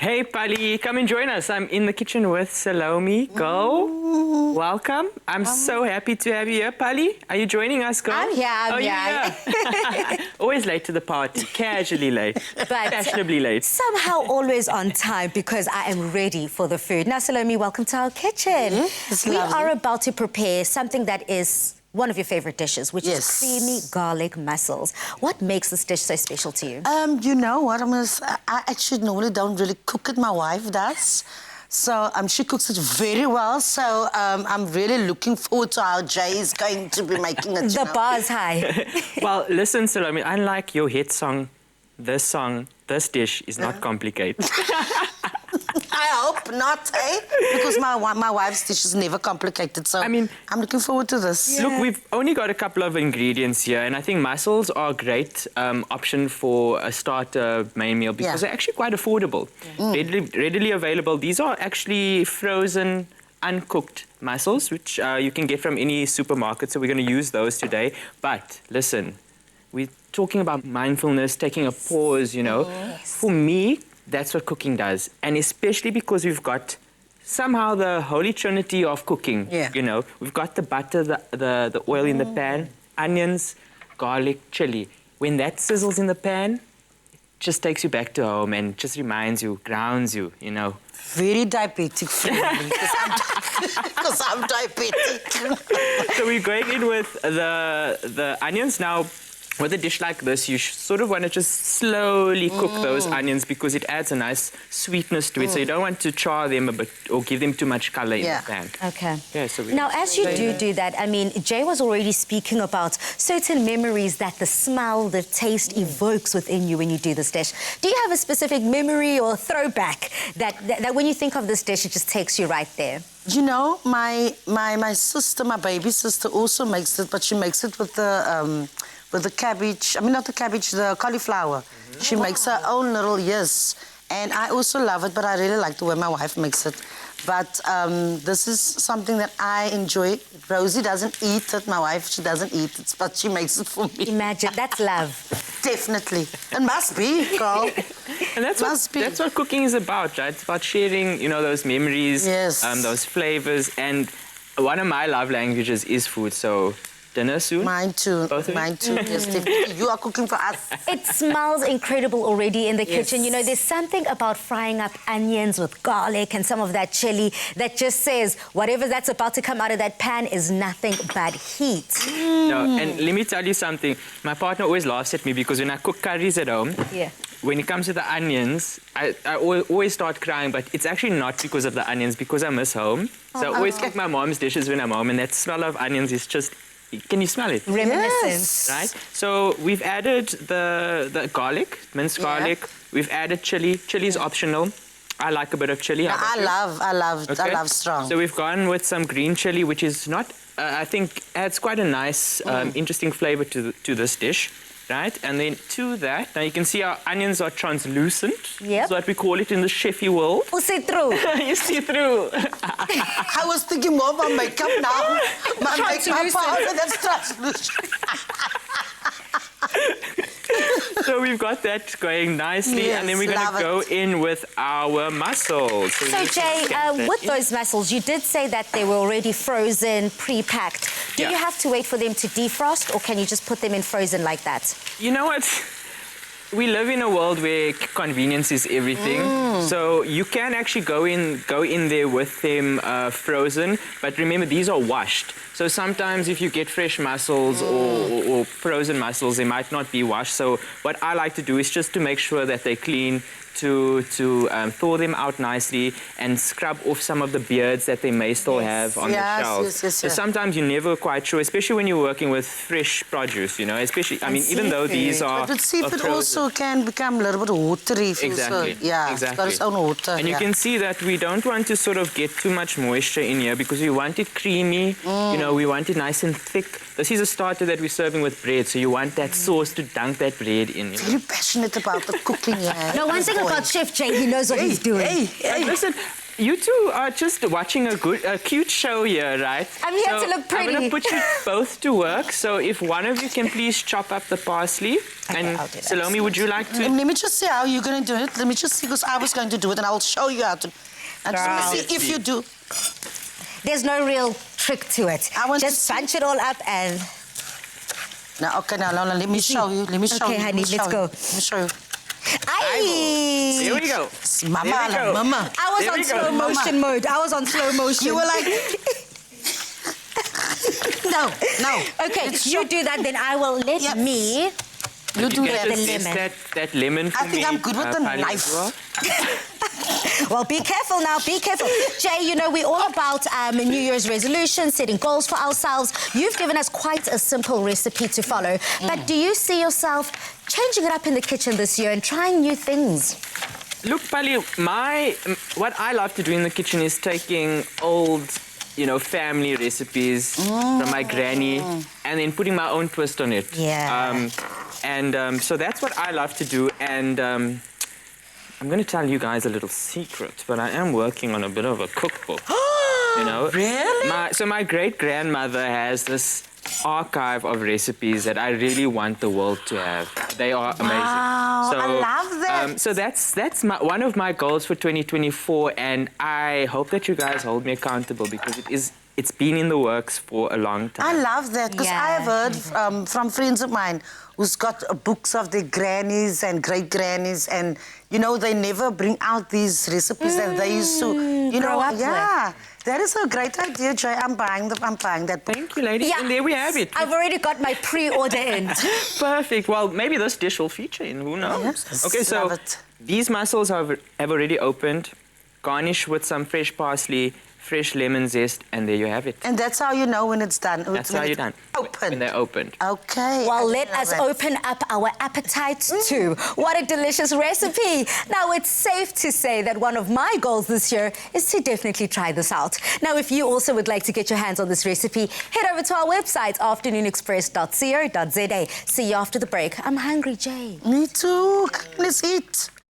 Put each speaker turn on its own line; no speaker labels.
Hey, Pali, come and join us. I'm in the kitchen with Salome. Go. Welcome. I'm so happy to have you here, Pali. Are you joining us, girl?
I'm here, I'm
here. Always late to the party, casually late,
but
fashionably late.
somehow always on time because I am ready for the food. Now, Salome, welcome to our kitchen. We are about to prepare something that is one of your favorite dishes, which is creamy garlic mussels. What makes this dish so special to you?
You know what? I actually normally don't really cook it. My wife does. So she cooks it very well. So I'm really looking forward to how Jay is going to be making it.
The bar's high.
Well, listen, Salome, unlike your hit song, this dish is not complicated.
I hope not, eh? Because my wife's dish is never complicated. So I'm looking forward to this.
Look, we've only got a couple of ingredients here, and I think mussels are a great option for a starter main meal because they're actually quite affordable, readily available. These are actually frozen, uncooked mussels, which you can get from any supermarket, so we're going to use those today. But listen, we're talking about mindfulness, taking a pause, you know. For me, that's what cooking does, and especially because we've got somehow the holy trinity of cooking. You know, we've got the butter, the oil in the pan, onions, garlic, chili. When that sizzles in the pan, it just takes you back to home and just reminds you, grounds you, you know.
Very diabetic friendly, because I'm diabetic.
So we're going in with the onions now. With a dish like this, you sort of want to just slowly cook those onions because it adds a nice sweetness to it. So you don't want to char them a bit or give them too much color in the pan.
Okay.
Yeah, so
now, as you do that, I mean, Jay was already speaking about certain memories that the smell, the taste evokes within you when you do this dish. Do you have a specific memory or throwback that when you think of this dish, it just takes you right there?
You know, my sister, my baby sister, also makes it, but she makes it with the cabbage. I mean, not the cabbage, the cauliflower. She makes her own little and I also love it, but I really like the way my wife makes it. But this is something that I enjoy. Rosie doesn't eat it. My wife, she doesn't eat it, but she makes it for me.
Imagine, that's love.
Definitely. It must be, girl.
And that's what cooking is about, right? It's about sharing, you know, those memories, those flavors. And one of my love languages is food, so dinner soon?
Mine too.
Both of
Mine too. Yes, definitely. You are cooking for us.
It smells incredible already in the kitchen. You know, there's something about frying up onions with garlic and some of that chili that just says whatever that's about to come out of that pan is nothing but heat.
No, and let me tell you something. My partner always laughs at me because when I cook curries at home, when it comes to the onions, I always start crying, but it's actually not because of the onions, because I miss home. So I always cook my mom's dishes when I'm home, and that smell of onions is just... Can you smell it?
Reminiscence.
Right? So we've added the garlic, minced garlic. We've added chili. Chili is optional. I like a bit of chili.
I love strong.
So we've gone with some green chili, which is not, I think, adds quite a nice, interesting flavor to this dish. Right? And then to that, now you can see our onions are translucent. That's what we call it in the chefy world.
You see through.
You see through.
I was thinking more about makeup now. My makeup powder, that's translucent.
So we've got that going nicely, and then we're going to go in with our mussels.
So Jay, with those mussels, you did say that they were already frozen, pre-packed. Do you have to wait for them to defrost, or can you just put them in frozen like that?
You know what? We live in a world where convenience is everything. So you can actually go in there with them frozen, but remember, these are washed. So sometimes if you get fresh mussels or frozen mussels, they might not be washed. So what I like to do is just to make sure that they're clean, to thaw them out nicely and scrub off some of the beards that they may still have on the shells. So sometimes you're never quite sure, especially when you're working with fresh produce, you know, especially, I mean, even though these are...
But seafood also can become a little bit watery.
Exactly.
It's got its own water.
And you can see that we don't want to sort of get too much moisture in here because we want it creamy, you know, we want it nice and thick. This is a starter that we're serving with bread, so you want that sauce to dunk that bread in. You know?
Very passionate about the cooking,
No, one thing about Chef Jay, he knows what he's doing.
Listen, you two are just watching a cute show here, right?
I'm here to look pretty.
I'm going to put you both to work. So if one of you can please chop up the parsley.
Okay,
and
I'll do that.
Salome, would you like to?
Let me just see how you're going to do it. Let me just see, because I was going to do it, and I'll show you how to. And just see if you do.
There's no real trick to it.
I want
just
to
bunch it all up and...
Now, okay, now, let me show you. Let me show you.
Okay, honey, let's go.
Let me show you.
Aye.
There we go.
Mama,
There we go.
mama.
I was
There
on
we go.
slow motion mode. I was on slow motion.
You were like... No.
Okay, you do that, then I will let me...
You do
Can
that.
just
lemon.
taste that lemon for
I think
me,
I'm good with the
Pali,
knife.
as well.
Well, be careful now, be careful. Jay, you know, we're all about New Year's resolutions, setting goals for ourselves. You've given us quite a simple recipe to follow. But do you see yourself changing it up in the kitchen this year and trying new things?
Look, Pali, what I love to do in the kitchen is taking old, family recipes from my granny and then putting my own twist on it.
Yeah.
So that's what I love to do. And I'm going to tell you guys a little secret, but I am working on a bit of a cookbook.
Really?
So my great-grandmother has this archive of recipes that I really want the world to have. They are amazing.
Wow,
So,
I love that.
So that's one of my goals for 2024, and I hope that you guys hold me accountable because it's been in the works for a long time.
I love that, because I have heard from friends of mine who's got books of their grannies and great-grannies, and, they never bring out these recipes that they used to,
grow up
yeah. That is a great idea, Jay. I'm buying that book.
Thank you, ladies.
Yeah.
And there we have it.
I've already got my pre-order in.
Perfect. Well, maybe this dish will feature in. Who knows?
Yes.
Okay, so
Love it.
these mussels have already opened. Garnish with some fresh parsley, fresh lemon zest, and there you have it.
And that's how you know when it's done.
That's how you're done.
Open.
When they're opened.
Okay.
Well, let us open up our appetites too. What a delicious recipe. Now, it's safe to say that one of my goals this year is to definitely try this out. Now, if you also would like to get your hands on this recipe, head over to our website, afternoonexpress.co.za. See you after the break. I'm hungry, Jay.
Me too. Let's eat.